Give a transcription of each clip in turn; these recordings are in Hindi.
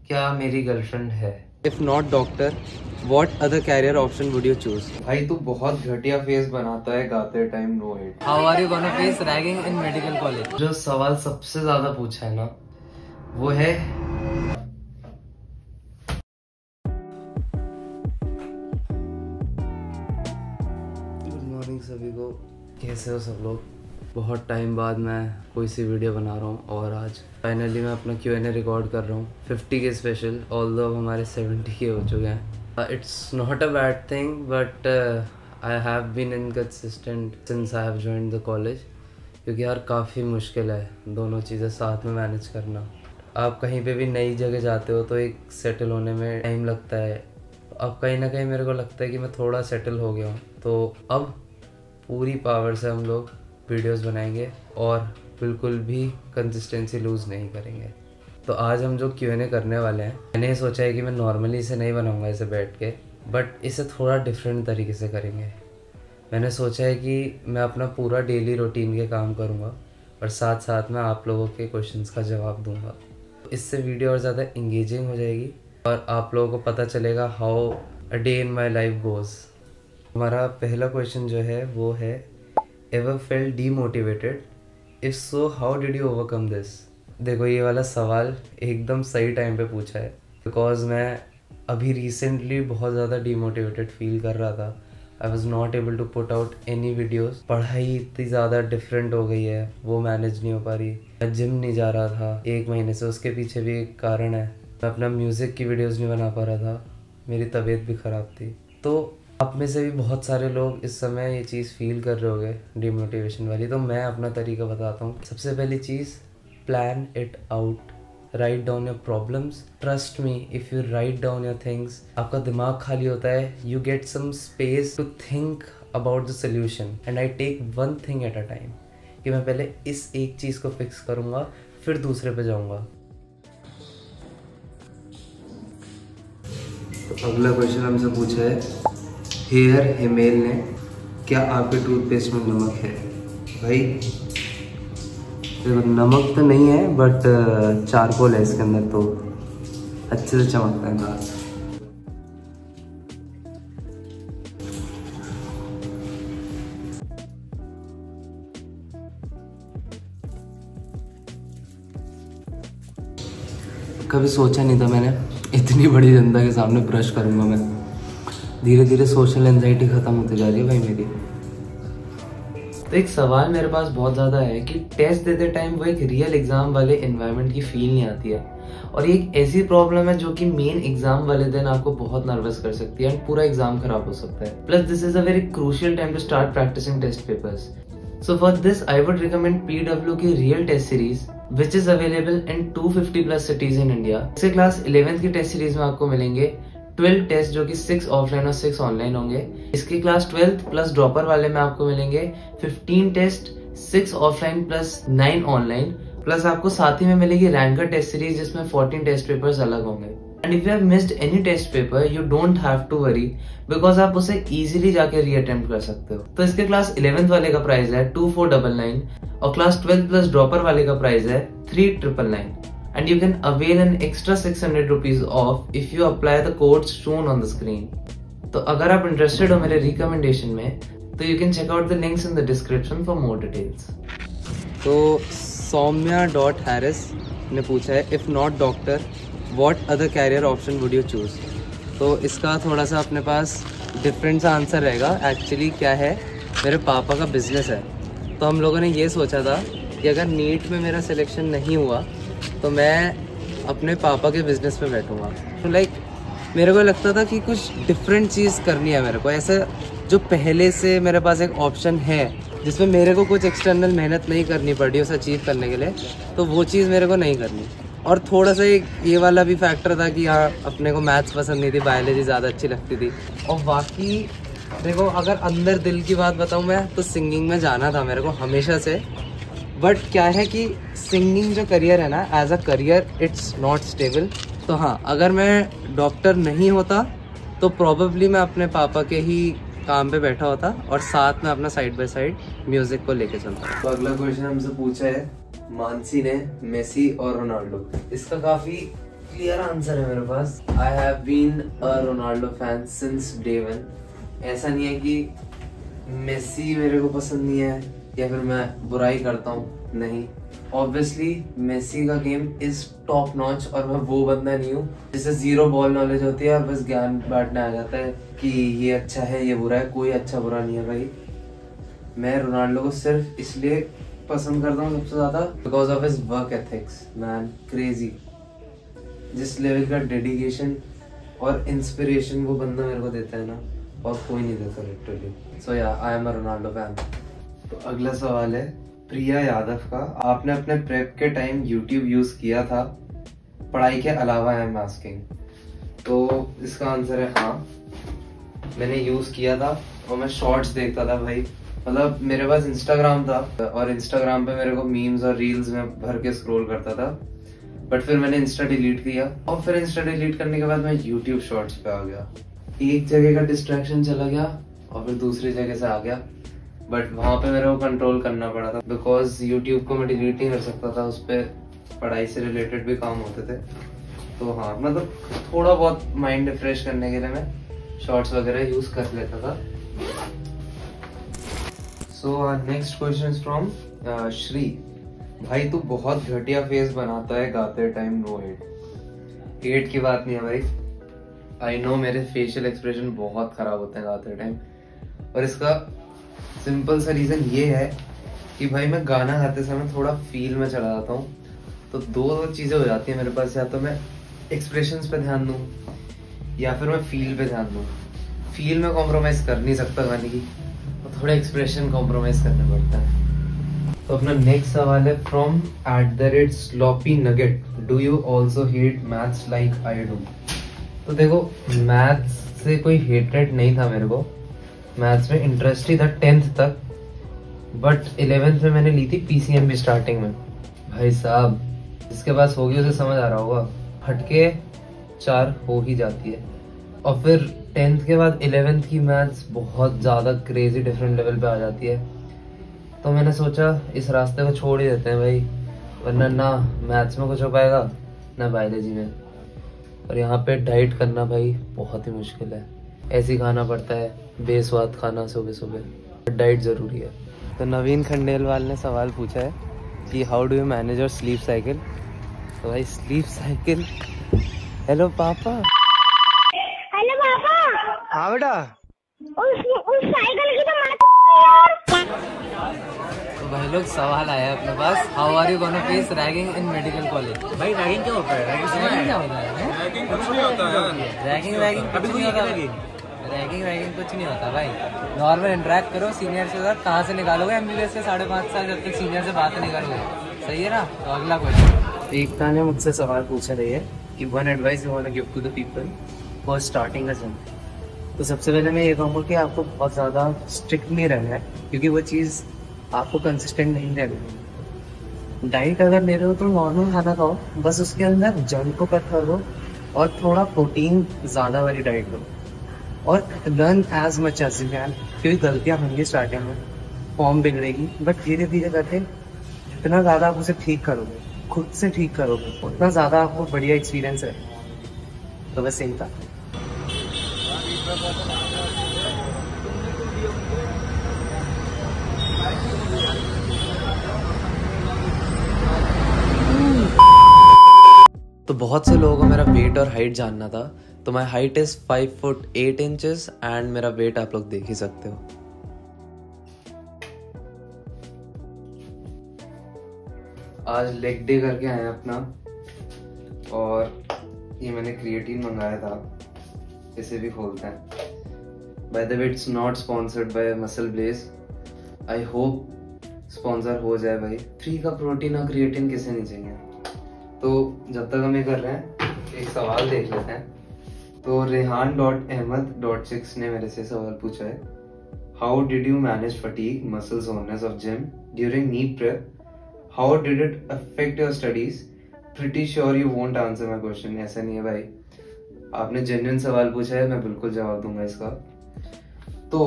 क्या मेरी गर्लफ्रेंड है? If not doctor, what other career option would you choose? भाई तू बहुत घटिया फेस बनाता है गाते time. Know it. How are you gonna face ragging in medical college? जो सवाल सबसे ज्यादा पूछा है ना वो है गुड मॉर्निंग सभी को, कैसे हो सब लोग। बहुत टाइम बाद मैं कोई सी वीडियो बना रहा हूँ और आज फाइनली मैं अपना Q&A रिकॉर्ड कर रहा हूँ 50 के स्पेशल। ऑल्दो अब हमारे 70 के हो चुके हैं। It's not a bad thing but I have been inconsistent since I have joined the college, क्योंकि यार काफ़ी मुश्किल है दोनों चीज़ें साथ में मैनेज करना। आप कहीं पे भी नई जगह जाते हो तो एक सेटल होने में टाइम लगता है। अब कहीं ना कहीं मेरे को लगता है कि मैं थोड़ा सेटल हो गया हूँ, तो अब पूरी पावर से हम लोग वीडियोस बनाएंगे और बिल्कुल भी कंसिस्टेंसी लूज़ नहीं करेंगे। तो आज हम जो Q&A करने वाले हैं, मैंने ये सोचा है कि मैं नॉर्मली इसे नहीं बनाऊंगा इसे बैठ के, बट इसे थोड़ा डिफरेंट तरीके से करेंगे। मैंने सोचा है कि मैं अपना पूरा डेली रूटीन के काम करूंगा और साथ साथ में आप लोगों के क्वेश्चंस का जवाब दूंगा। इससे वीडियो और ज़्यादा इंगेजिंग हो जाएगी और आप लोगों को पता चलेगा how a day in my life goes. हमारा पहला क्वेश्चन जो है वो है, ever felt demotivated? If so how did you overcome this? देखो ये वाला सवाल एकदम सही टाइम पे पूछा है, बिकॉज मैं अभी रिसेंटली बहुत ज़्यादा डीमोटिवेटेड फील कर रहा था। I was not able to put out any videos. पढ़ाई इतनी ज़्यादा डिफरेंट हो गई है, वो मैनेज नहीं हो पा रही। मैं जिम नहीं जा रहा था 1 महीने से, उसके पीछे भी एक कारण है। मैं अपना म्यूज़िक की वीडियोज़ नहीं बना पा रहा था, मेरी तबीयत भी ख़राब थी। तो आप में से भी बहुत सारे लोग इस समय ये चीज़ फील कर रहे होंगे डिमोटिवेशन वाली। तो मैं अपना तरीका बताता हूँ। सबसे पहली चीज़, plan it out. Write down your problems. Trust me, if you write down your things, आपका दिमाग खाली होता है, you get some space to think about the solution. And I take one thing at a time, कि मैं पहले इस एक चीज़ को फिक्स करूँगा फिर दूसरे पे जाऊँगा। तो अगला क्वेश्चन हमसे पूछा है हेयर हिमेल ने, क्या आपके टूथपेस्ट में नमक है? भाई देखो नमक तो नहीं है बट चारकोल है इसके अंदर, तो अच्छे से चमकता है दांत। कभी सोचा नहीं था मैंने इतनी बड़ी जनता के सामने ब्रश करूंगा। मैं धीरे धीरे सोशल एंजाइटी खत्म होती जा रही है भाई मेरी। तो एक सवाल मेरे पास बहुत ज़्यादा है कि टेस्ट देते टाइम वो एक रियल एग्जाम वाले एनवायरनमेंट की फील नहीं आती है, और ये एक ऐसी प्रॉब्लम है जो कि मेन एग्जाम वाले दिन आपको बहुत नर्वस कर सकती है एंड पूरा एग्जाम खराब हो सकता है। Plus this is a very crucial time to start practising test papers. So for this, I would recommend PW की real test series, which is available in 250 plus cities in India. इसके क्लास 11th की टेस्ट सीरीज में आपको मिलेंगे 12 टेस्ट जो कि 6 ऑफलाइन और 6 ऑनलाइन होंगे। इसके क्लास 12th प्लस ड्रॉपर वाले में आपको मिलेंगे 15 test, 6 offline plus 9 online. Plus आपको साथ ही में मिलेगी रैंकर टेस्ट सीरीज जिसमें 14 टेस्ट पेपर्स अलग होंगे। And if you have missed any test paper, you don't have to worry, because आप उसे इजीली जाके रीअटेम्प्ट कर सकते हो। तो इसके क्लास 11th वाले का प्राइस है 2499 और क्लास 12 प्लस ड्रॉपर वाले का प्राइस है 3999। And you can avail an extra 600 rupees off if you apply the codes shown on the screen. तो अगर आप इंटरेस्टेड हो मेरे रिकमेंडेशन में, तो you can check out the links in the description for more details. तो सौम्या.हैरिस ने पूछा है, if not doctor what other career option would you choose? तो इसका थोड़ा सा अपने पास डिफरेंट सा आंसर रहेगा। एक्चुअली क्या है, मेरे पापा का बिजनेस है, तो हम लोगों ने ये सोचा था कि अगर नीट में मेरा सिलेक्शन नहीं हुआ तो मैं अपने पापा के बिजनेस पे बैठूंगा। तो लाइक मेरे को लगता था कि कुछ डिफरेंट चीज़ करनी है मेरे को, ऐसा जो पहले से मेरे पास एक ऑप्शन है जिसमें मेरे को कुछ एक्सटर्नल मेहनत नहीं करनी पड़ी उसे अचीव करने के लिए, तो वो चीज़ मेरे को नहीं करनी। और थोड़ा सा एक ये वाला भी फैक्टर था कि हाँ अपने को मैथ्स पसंद नहीं थी, बायोलॉजी ज़्यादा अच्छी लगती थी। और बाकी देखो अगर अंदर दिल की बात बताऊँ मैं, तो सिंगिंग में जाना था मेरे को हमेशा से। बट क्या है कि सिंगिंग जो करियर है ना, as a career it's not stable. तो हाँ, अगर मैं डॉक्टर नहीं होता तो प्रॉबेबली मैं अपने पापा के ही काम पे बैठा होता और साथ में अपना साइड बाय साइड म्यूजिक को लेके चलता। तो अगला क्वेश्चन हमसे पूछा है मानसी ने, मेसी और रोनाल्डो। इसका काफी क्लियर आंसर है मेरे पास। I have been a Ronaldo fan since day one. ऐसा नहीं है कि मेसी मेरे को पसंद नहीं है या फिर मैं बुराई करता हूँ, नहीं। ऑब्वियसली मेसी का गेम इज टॉप नॉच और मैं वो बंदा नहीं हूँ जिसे जीरो बॉल नॉलेज होती है और बस ज्ञान बांटने आ जाता है कि ये अच्छा है ये बुरा है। कोई अच्छा बुरा नहीं है भाई। मैं रोनाल्डो को सिर्फ इसलिए पसंद करता हूँ सबसे ज्यादा because of his work ethics. Man crazy, जिस लेवल का डेडिकेशन और इंस्पिरेशन वो बंदा मेरे को देता है ना, और कोई नहीं देता लिटरली। सो या I am a Ronaldo fan. तो अगला सवाल है प्रिया यादव का। आपने अपने प्रेप के टाइम यूट्यूब यूज किया था पढ़ाई के अलावा? I am asking. तो इसका आंसर है हाँ, मैंने यूज किया था और मैं शॉर्ट्स देखता था भाई। मतलब मेरे पास इंस्टाग्राम था और इंस्टाग्राम पे मेरे को मीम्स और रील्स में भर के स्क्रॉल करता था, बट फिर मैंने इंस्टा डिलीट किया और फिर इंस्टा डिलीट करने के बाद मैं यूट्यूब शॉर्ट्स पे आ गया। एक जगह का डिस्ट्रैक्शन चला गया और फिर दूसरी जगह से आ गया, बट वहां पे मेरे को कंट्रोल करना पड़ा था बिकॉज यूट्यूब को मैं डिलीट नहीं कर सकता था, उस पर पढ़ाई से रिलेटेड भी काम होते थे। तो हाँ, मतलब थोड़ा बहुत माइंड रिफ्रेश करने के लिए मैं शॉर्ट्स वगैरह यूज कर लेता था। So next question is from Shri. भाई तू बहुत घटिया फेस बनाता है गाते टाइम। नो हेट, हेट की बात नहीं है भाई। आई नो मेरे फेशियल एक्सप्रेशन बहुत खराब होते हैं गाते टाइम, और इसका सिंपल सा रीजन ये है कि भाई मैं गाना गाते समय थोड़ा फील में चला जाता हूँ। तो दो चीजें हो जाती है मेरे पास, या तो मैं एक्सप्रेशंस पे ध्यान दूँ या फिर मैं फील पे ध्यान दूँ। फील में कॉम्प्रोमाइज कर नहीं सकता गाने की, और थोड़ा एक्सप्रेशन कॉम्प्रोमाइज करना पड़ता है। तो अपना नेक्स्ट सवाल है from @sloppy nugget। Do you also hate maths like I do? तो देखो, मैथ्स से कोई हेटरेट नहीं था मेरे को। मैथ्स में इंटरेस्ट ही था 10th तक, बट 11th में मैंने ली थी PCMB स्टार्टिंग में। भाई साहब, जिसके पास होगी उसे समझ आ रहा होगा, हटके 4 हो ही जाती है। और फिर 10th के बाद 11th की मैथ्स बहुत ज़्यादा क्रेजी डिफरेंट लेवल पे आ जाती है। तो मैंने सोचा इस रास्ते को छोड़ ही देते हैं भाई, वरना ना मैथ्स में कुछ हो पाएगा ना बायोलॉजी में। और यहाँ पे डाइट करना भाई बहुत ही मुश्किल है। ऐसे ही खाना पड़ता है, बेस्वाद खाना सुबह सुबह। डाइट ज़रूरी है। तो नवीन खंडेलवाल ने सवाल पूछा है कि how do you manage your sleep cycle? तो भाई स्लीप साइकिल, हेलो पापा। हेलो पापा। हाँ बेटा। उस साइकिल की तो यार। तो भाई लोग सवाल आया है अपने पास, how are you gonna face ragging in medical college? भाई रैगिंग क्या होता है? रैगिंग क्या होता है? रैगिंग कुछ नहीं होता है। रैगिंग कुछ नहीं होता। रैगिंग कुछ नहीं होता भाई। नॉर्मल इंटरेक्ट करो सीनियर से। कहाँ से निकालोगे MBBS के 5.5 साल जब तक सीनियर से बात नहीं करोगे? सही है ना? तो अगला क्वेश्चन। एकता ने मुझसे सवाल पूछा रही है कि one advice you want to give to the people for starting a gym. तो सबसे पहले मैं ये कहूँगा कि आपको बहुत ज़्यादा स्ट्रिक्ट नहीं रहना है, क्योंकि वो चीज़ आपको कंसिस्टेंट नहीं रहनी। डाइट अगर ले रहे हो तो नॉर्मल खाना खाओ, बस उसके अंदर जंक को कट करो और थोड़ा प्रोटीन ज़्यादा वाली डाइट लो, और run as much as you can. क्योंकि गलतियाँ होंगी स्टार्टिंग में, फॉर्म बिगड़ेगी, बट धीरे धीरे करके जितना ज़्यादा आप उसे ठीक करोगे, खुद से ठीक करोगे, उतना ज़्यादा आपको बढ़िया एक्सपीरियंस है। तो बस यही था। तो बहुत से लोगों को मेरा वेट और हाइट जानना था। तो my height is 5 foot 8 inches and मेरा वेट आप लोग देख ही सकते हो। आज लेग डे करके आए अपना, और ये मैंने क्रिएटिन मंगाया था, इसे भी खोलते हैं। By the way it's not sponsored by MuscleBlaze. I hope sponsor हो जाए भाई। फ्री का प्रोटीन और क्रिएटिन किसे नहीं चाहिए। तो जब तक हम ये कर रहे हैं, एक सवाल देख लेते हैं। तो रेहान.ahmed.6 ने मेरे से सवाल पूछा है, how did you manage fatigue muscle soreness of gym during knee prep? How did it affect your studies? Pretty sure you won't answer my question. ऐसा नहीं है भाई, आपने जेन्युइन सवाल पूछा है, मैं बिल्कुल जवाब दूंगा इसका। तो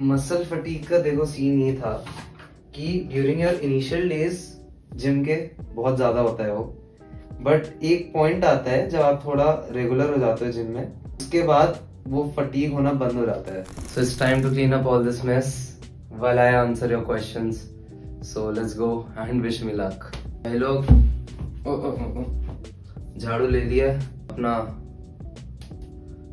मसल फटीग का देखो सीन ये था कि during your initial days gym के बहुत ज्यादा होता है वो, बट एक पॉइंट आता है जब आप थोड़ा रेगुलर हो जाते हो जिम में, उसके बाद वो फटीग होना बंद हो जाता है. So it's time to clean up all this mess while I answer your questions. So let's go and wish me luck. भाई लोग झाड़ू ले लिया, अपना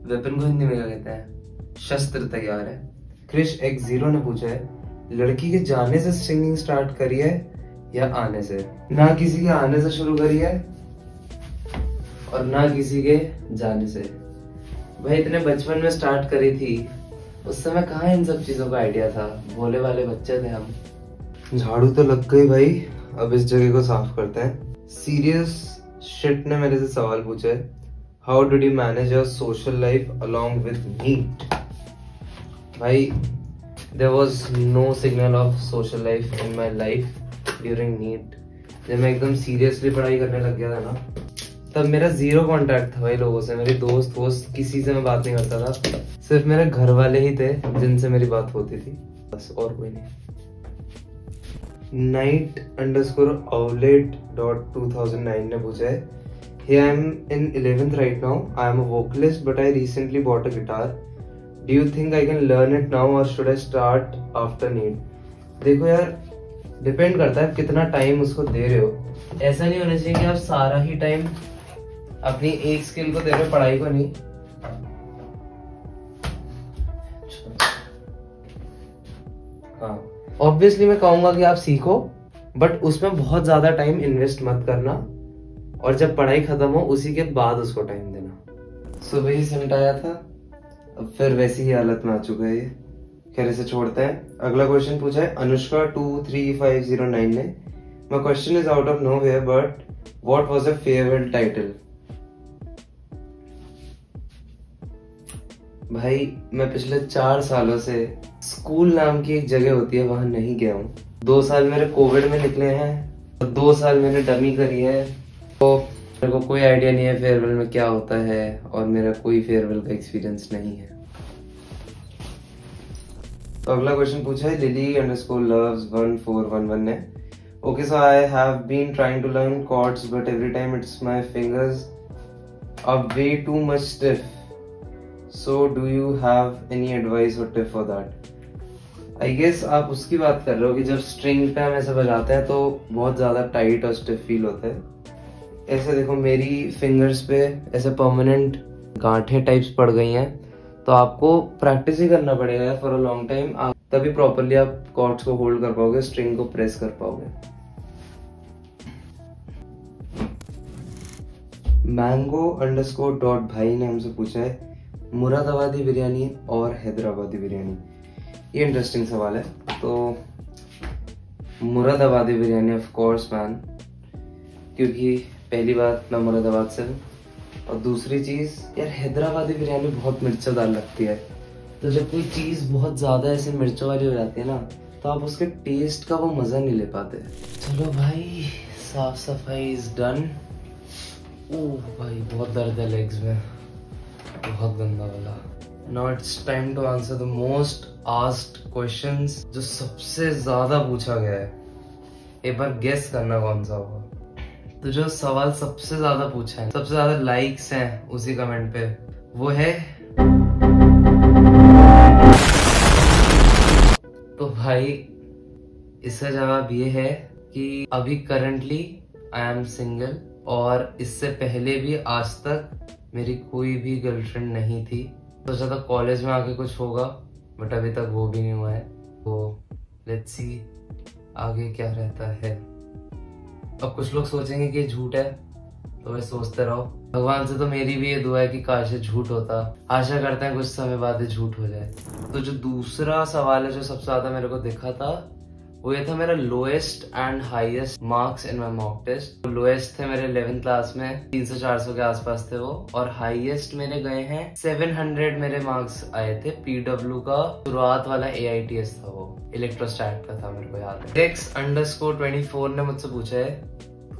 वेपन को हिंदी में क्या कहते हैं, शस्त्र तैयार है. क्रिश X0 ने पूछा है, लड़की के जाने से सिंगिंग स्टार्ट करी है या आने से? ना किसी के आने से शुरू करी है और ना किसी के जाने से. भाई इतने बचपन में स्टार्ट करी थी, उस समय कहाँ इन सब चीजों का आइडिया था, भोले वाले बच्चे थे हम. झाड़ू तो लग गई भाई, अब इस जगह को साफ करते हैं. सीरियस शिट ने मेरे से सवाल पूछा है, how did you manage your social life along with NEET? भाई there was no signal of social life in my life during NEET. जब मैं एकदम सीरियसली पढ़ाई करने लग गया था ना, तब मेरा जीरो कांटेक्ट था भाई लोगों से. मेरे दोस्त वोस्त किसी से मैं बात नहीं करता था, सिर्फ मेरे घर वाले ही थे जिनसे मेरी बात होती थी, बस और कोई नहीं. Knight_Owlet.2009 ने पूछा है, hey, I am in 11th right now. I am a vocalist but I recently bought a guitar. Do you think I can learn it now or should I start after NEET? देखो यार, डिपेंड करता है कितना टाइम उसको दे रहे हो. ऐसा नहीं होना चाहिए कि आप सारा ही टाइम अपनी एक स्किल को दे रहे हो, पढ़ाई को नहीं. हाँ, ऑब्वियसली मैं कहूंगा कि आप सीखो, बट उसमें बहुत ज्यादा टाइम इन्वेस्ट मत करना, और जब पढ़ाई खत्म हो उसी के बाद उसको टाइम देना. सुबह ही सिमटाया था, अब फिर वैसी ही हालत में आ चुका है ये. खैर इसे छोड़ते हैं. अगला क्वेश्चन पूछा है अनुष्का 23509 ने. My question is out of nowhere but what was your favourite title? भाई मैं पिछले 4 सालों से स्कूल नाम की एक जगह होती है वहां नहीं गया हूँ. 2 साल मेरे कोविड में निकले हैं और 2 साल मैंने डमी करी है, तो मेरे को कोई आइडिया नहीं है फेयरवेल में क्या होता है, और मेरा कोई फेयरवेल का एक्सपीरियंस नहीं है. तो अगला क्वेश्चन पूछा है Lily_loves1411 ने. Okay, so I have been trying to learn chords but every time it's my fingers are way too much stiff. So do you have any advice or tip for that? I guess आप उसकी बात कर रहे हो कि जब स्ट्रिंग पे हम ऐसे बजाते हैं तो बहुत ज्यादा टाइट और स्टिफ फील होता है. ऐसे देखो मेरी फिंगर्स पे ऐसे परमानेंट गांठें टाइप्स पड़ गई हैं, तो आपको प्रैक्टिस ही करना पड़ेगा फॉर अ लॉन्ग टाइम, तभी प्रॉपरली आप कॉर्ड्स को होल्ड कर पाओगे, स्ट्रिंग को प्रेस कर पाओगे. mango_भाई ने हमसे पूछा है, मुरादाबादी बिरयानी और हैदराबादी बिरयानी? ये इंटरेस्टिंग सवाल है. तो मुरादाबादी बिरयानी ऑफ कोर्स मैन, क्योंकि पहली बात मैं मुरादाबाद से हूँ, और दूसरी चीज यार हैदराबादी बिरयानी बहुत मिर्चदार लगती है. तो जब कोई चीज बहुत ज्यादा ऐसे मिर्चों वाली हो जाती है ना, तो आप उसके टेस्ट का वो मजा नहीं ले पाते. चलो भाई, साफ सफाई इज डन. ओह भाई बहुत दर्द है लेग्स में, बहुत गंदा वाला. Now it's time to answer the most asked questions, जो सबसे ज्यादा पूछा गया है. एक बार गेस करना कौन सा होगा. तो जो सवाल सबसे ज्यादा पूछा है, सबसे ज्यादा लाइक्स हैं उसी कमेंट पे, वो है, तो भाई इसका जवाब ये है कि अभी करंटली आई एम सिंगल, और इससे पहले भी आज तक मेरी कोई भी गर्लफ्रेंड नहीं थी. सोचा था कॉलेज में आके कुछ होगा, बट अभी तक वो भी नहीं हुआ है. तो लेट्स सी आगे क्या रहता है. अब कुछ लोग सोचेंगे कि झूठ है, तो वे सोचते रहो. भगवान से तो मेरी भी ये दुआ है कि काश ये झूठ होता. आशा करते हैं कुछ समय बाद ये झूठ हो जाए. तो जो दूसरा सवाल है जो सबसे ज्यादा मेरे को दिखा था, वो ये था मेरा lowest and highest marks in my mock test. Lowest थे मेरे 11th क्लास में 300-400 के आसपास थे वो, और हाईएस्ट मेरे गए हैं 700 मेरे मार्क्स आए थे. पीडब्ल्यू का शुरुआत वाला AITS था, वो इलेक्ट्रोस्टैट का था, मेरे को याद है. X_24 ने मुझसे पूछा है,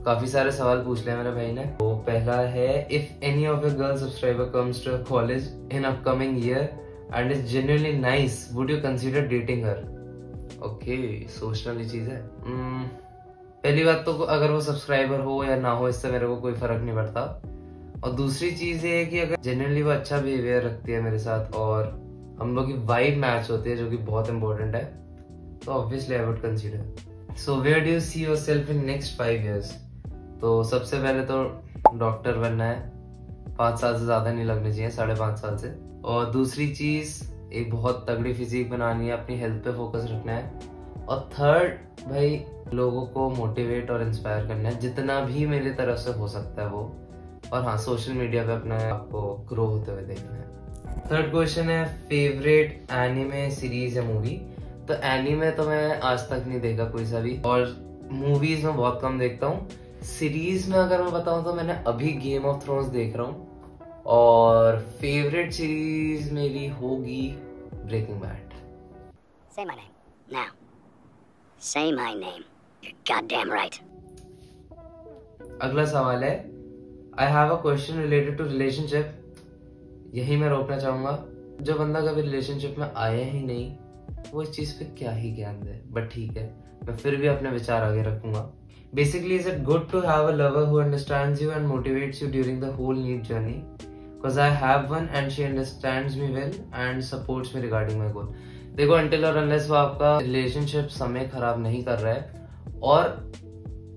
काफी सारे सवाल पूछ लिया मेरे भाई ने. तो पहला है, if any of your girl subscriber comes to college in upcoming year and is genuinely nice, would you consider dating her? Okay, सोचने वाली चीज है. पहली बात तो अगर वो सब्सक्राइबर हो या ना हो, इससे मेरे को कोई फर्क नहीं पड़ता। और दूसरी चीज ये है कि अगर जनरली वो अच्छा बिहेवियर रखती है मेरे साथ और हम लोग की वाइब मैच होती है, जो कि बहुत इंपॉर्टेंट है, तो obviously I would consider. So where do you see yourself in next 5 years? तो सबसे पहले तो डॉक्टर बनना है, 5 साल से ज्यादा नहीं लगने चाहिए, 5.5 साल से। और दूसरी चीज, एक बहुत तगड़ी फिजिक बनानी है, अपनी हेल्थ पे फोकस रखना है। और थर्ड भाई, लोगों को मोटिवेट और इंस्पायर करना है जितना भी मेरी तरफ से हो सकता है वो। और हाँ, सोशल मीडिया पे अपना आपको ग्रो होते हुए देखना है। थर्ड क्वेश्चन है फेवरेट एनिमे सीरीज या मूवी। तो एनिमे तो मैं आज तक नहीं देखा कोई सा भी, और मूवीज में बहुत कम देखता हूँ। सीरीज में अगर मैं बताऊँ तो मैंने अभी गेम ऑफ थ्रोन्स देख रहा हूँ, और फेवरेट सीरीज मेरी होगी Breaking Bad. Say my name now. Say my name. You're goddamn right. अगला सवाल है, I have a question related to relationship. यही मैं रोकना चाहूंगा, जो बंदा कभी रिलेशनशिप में आया ही नहीं वो इस चीज पे क्या ही ज्ञान दे, बट ठीक है, मैं फिर भी अपने विचार आगे रखूंगा। Basically, is it good to have a lover who understands you and motivates you during the whole NEET journey? Because I have one and she understands me well and supports me regarding my goal. देखो, अनटिल और अनलेस वो आपका रिलेशनशिप समय खराब नहीं कर रहा है और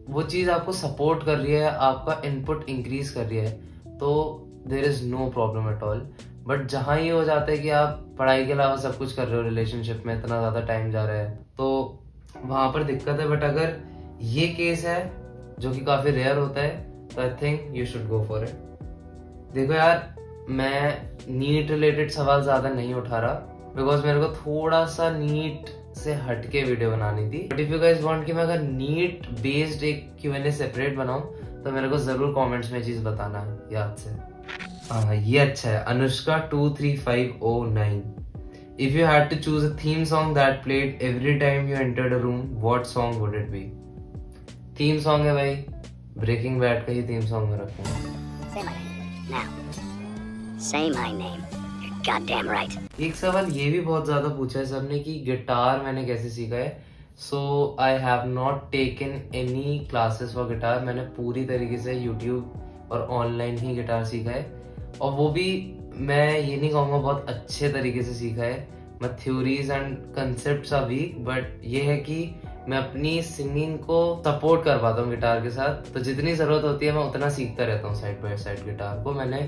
वो चीज आपको सपोर्ट कर रही है, आपका इनपुट इंक्रीज कर रही है, तो there is no problem at all. But जहां ये हो जाता है कि आप पढ़ाई के अलावा सब कुछ कर रहे हो, रिलेशनशिप में इतना ज्यादा टाइम जा रहा है, तो वहां पर दिक्कत है। बट अगर ये केस है जो कि काफी रेयर होता है, तो I think you should go for it. देखो यार, मैं नीट रिलेटेड सवाल ज्यादा नहीं उठा रहा, बिकॉज मेरे को थोड़ा सा नीट से हटके वीडियो बनानी थी। But if you guys want कि मैं अगर नीट बेस्ड एक Q&A सेपरेट बनाऊं, तो मेरे को जरूर कमेंट्स में चीज बताना है याद से। हाँ, ये अच्छा है, Anushka 23509। If you had to choose a theme song that played every time you entered a room, what song would it be? Theme song है भाई, ब्रेकिंग बैड का ही थीम सॉन्ग में रखूंगा। Say my name now. Say my name. You're goddamn right. एक सवाल ये भी बहुत ज्यादा पूछा है सबने कि गिटार मैंने कैसे सीखा है। So I have not taken any classes for guitar. मैंने पूरी तरीके से यूट्यूब और ऑनलाइन ही गिटार सीखा है, और वो भी मैं ये नहीं कहूँगा बहुत अच्छे तरीके से सीखा है। मैं theories and concept are weak, but ये है कि मैं अपनी सिंगिंग को सपोर्ट कर पाता हूँ गिटार के साथ। तो जितनी जरूरत होती है मैं उतना सीखता रहता हूँ साइड बाय साइड गिटार को। मैंने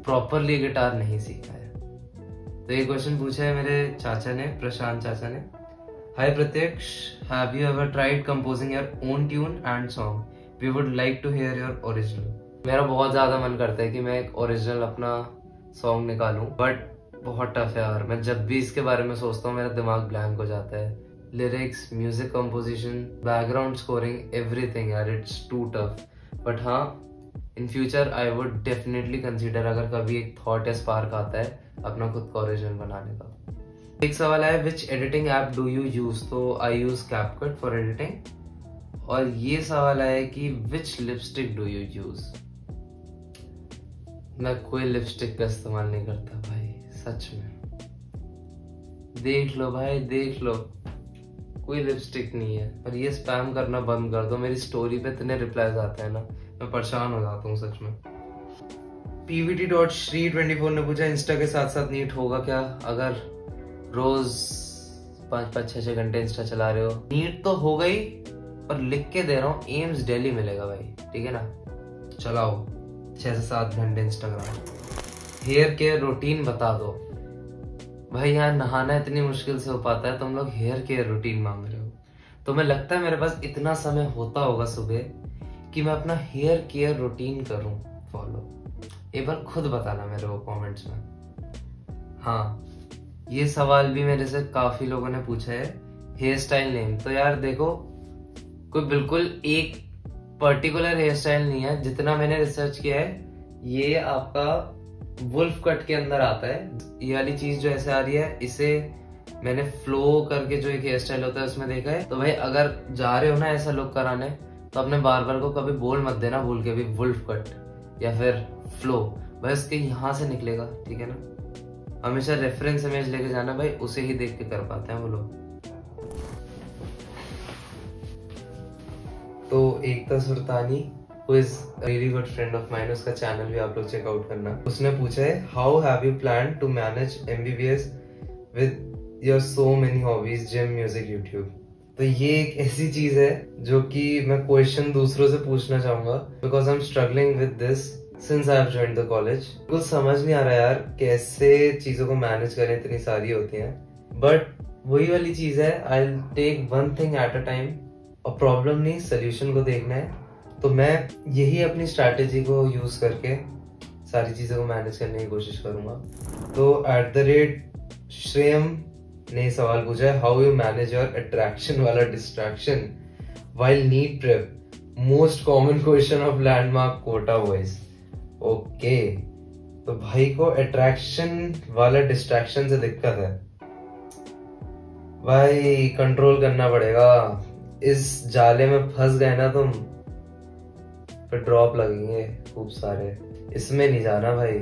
प्रॉपरली गिटार नहीं सीखा है। तो ये क्वेश्चन पूछा है मेरे चाचा ने, प्रशांत चाचा ने। Hi Pratyaksh, have you ever tried composing your own tune and song? We would like to hear your original. मेरा बहुत ज्यादा मन करता है कि मैं एक ओरिजिनल अपना सॉन्ग निकालूं, बट बहुत टफ है यार। मैं जब भी इसके बारे में सोचता हूँ मेरा दिमाग ब्लैंक हो जाता है। Lyrics, music composition, background scoring, everything यार, इट्स टू टफ। बट हाँ, in future I would definitely consider, अगर कभी एक थॉट या स्पार्क आता है अपना खुद का ओरिजिनल बनाने का। एक सवाल है, which editing app do you use? तो I use CapCut for editing. और ये सवाल है कि which lipstick do you use? मैं कोई लिपस्टिक का इस्तेमाल नहीं करता भाई, सच में। देख लो भाई, देख लो, कोई लिपस्टिक नहीं है। और ये स्पैम करना बंद कर दो, मेरी स्टोरी पे इतने रिप्लाईज आते हैं ना, मैं परेशान हो जाता हूँ सच में। pvt.shri24 ने पूछा, इंस्टा के साथ साथ नीट होगा क्या अगर रोज 5-5, 6-6 घंटे इंस्टा चला रहे हो? नीट तो हो गई, पर लिख के दे रहा हूँ, एम्स दिल्ली मिलेगा भाई, ठीक है ना? चलाओ 6 से 7 घंटे इंस्टाग्राम। हेयर केयर रूटीन बता दो भाई। यहाँ नहाना इतनी मुश्किल से हो पाता है, तुम लोग हेयर केयर रूटीन मांग रहे हो। तो मैं लगता है मेरे पास इतना समय होता होगा सुबह कि मैं अपना हेयर केयर रूटीन करूं फॉलो। एक बार खुद बताना मेरे को कमेंट्स में। हाँ, ये सवाल भी मेरे से काफी लोगों ने पूछा है, हेयर स्टाइल नेम। तो यार देखो, कोई बिल्कुल एक पर्टिकुलर हेयर स्टाइल नहीं है। जितना मैंने रिसर्च किया है, ये आपका वुल्फ कट के अंदर आता है। ये वाली चीज जो ऐसे आ रही है, इसे मैंने फ्लो करके जो एक हेयर स्टाइल होता है उसमें देखा है। तो भाई अगर जा रहे हो ना ऐसा लुक कराने, तो अपने बार्बर को कभी बोल मत देना भूल के भी वुल्फ कट या फिर फ्लो, भाई उसके यहाँ से निकलेगा, ठीक है ना? हमेशा रेफरेंस इमेज लेके जाना भाई, उसे ही देख के कर पाते हैं वो लोग। तो एक था Sultani, who is a really good friend of mine, उसका चैनल भी आप लोग चेकआउट करना। उसने पूछा है how have you plan to manage MBBS with your so many hobbies, gym, music, YouTube. तो ये एक ऐसी चीज है जो कि मैं क्वेश्चन दूसरों से पूछना चाहूंगा, because I am struggling with this since I have joined the college. कुछ समझ नहीं आ रहा यार कैसे चीजों को मैनेज करें, इतनी सारी होती हैं। बट वही वाली चीज है, I will take one thing at a time, और प्रॉब्लम नहीं सोल्यूशन को देखना है। तो मैं यही अपनी स्ट्रैटेजी को यूज करके सारी चीजों को मैनेज करने की कोशिश करूंगा। तो @ श्रेयम ने सवाल पूछा है how you manage your attraction वाला distraction while NEET prep, most common question of Landmark Kota voice. Okay, तो भाई को अट्रैक्शन वाला डिस्ट्रैक्शन से दिक्कत है भाई, कंट्रोल करना पड़ेगा। इस जाले में फंस गए ना तुम, फिर ड्रॉप लगेंगे खूब सारे। इसमें नहीं जाना भाई,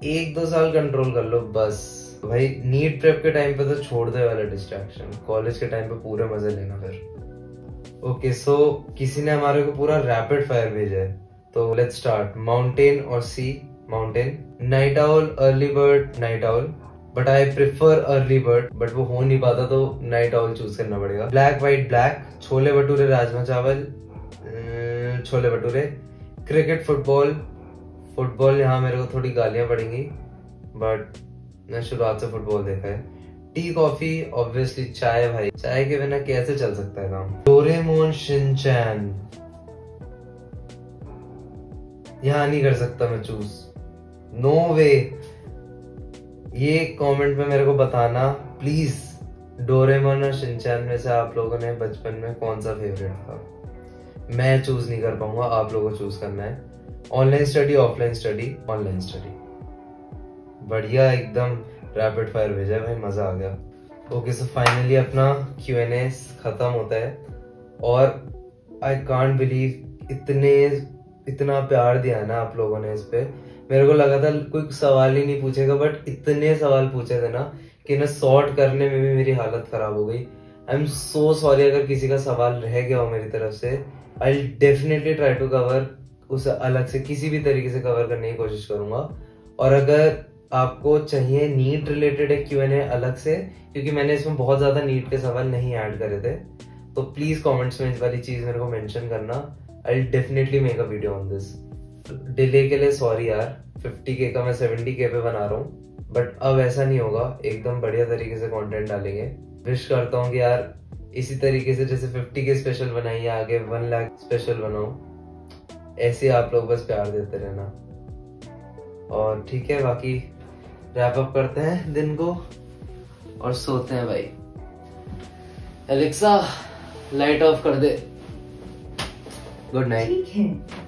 1-2 साल कंट्रोल कर लो बस भाई। नीट प्रेप के टाइम पे तो छोड़ दे वाला डिस्ट्रैक्शन, कॉलेज के टाइम पे पूरे मजे लेना फिर। ओके, सो किसी ने हमारे को पूरा रैपिड फायर भेजा है, तो let's start. Mountain or sea? Mountain. Night owl, early bird? Night owl, but I prefer early bird, but वो हो नहीं पाता तो नाइट आउल चूज करना पड़ेगा। Black white black, chole bhature rajma चावल? Chole bhature. Cricket football? Football यहाँ मेरे को थोड़ी गालियां पड़ेंगी, बट मैं शुरुआत से फुटबॉल देखा है। Tea coffee? ऑब्वियसली चाय भाई, चाय के बिना कैसे चल सकता है काम। Doraemon, Shinchan? यहाँ नहीं कर सकता मैं चूज, नो वे। ये कमेंट में मेरे को बताना प्लीज, डोरेमोन और शिनचैन में से आप लोगों ने बचपन में कौन सा फेवरेट था। मैं चूज नहीं कर पाऊंगा, आप लोगों को चूज करना है। Online study, offline study? Online study. बढ़िया, एकदम रैपिड फायर भेजा है भाई, मजा आ गया। ओके, सो फाइनली अपना Q&A खत्म होता है, और आई कांट बिलीव इतना प्यार दिया है ना आप लोगों ने इस पे। मेरे को लगा था कोई सवाल ही नहीं पूछेगा, बट इतने सवाल पूछे थे ना कि ना सॉर्ट करने में भी मेरी हालत खराब हो गई। आई एम सो सॉरी अगर किसी का सवाल रह गया हो मेरी तरफ से। I will definitely try to cover, उसे अलग से किसी भी तरीके से कवर करने की कोशिश करूंगा। और अगर आपको चाहिए नीट रिलेटेड एक Q&A अलग से, क्योंकि मैंने इसमें बहुत ज्यादा नीट के सवाल नहीं ऐड करे थे, तो प्लीज कमेंट्स में इस वाली चीज मेरे को मेंशन करना। आई will definitely make a video on this. Delay के लिए सॉरी यार, 50K का मैं 70K पे बना रहा हूँ, बट अब ऐसा नहीं होगा, एकदम बढ़िया तरीके से कंटेंट डालेंगे। विश करता हूँ कि यार इसी तरीके से जैसे 50K स्पेशल बनाई है, आगे 1 लाख स्पेशल बनाऊं, ऐसे आप लोग बस प्यार देते रहना। और ठीक है, बाकी रैप अप करते हैं दिन को और सोते हैं भाई। एलेक्सा लाइट ऑफ कर दे। Good night.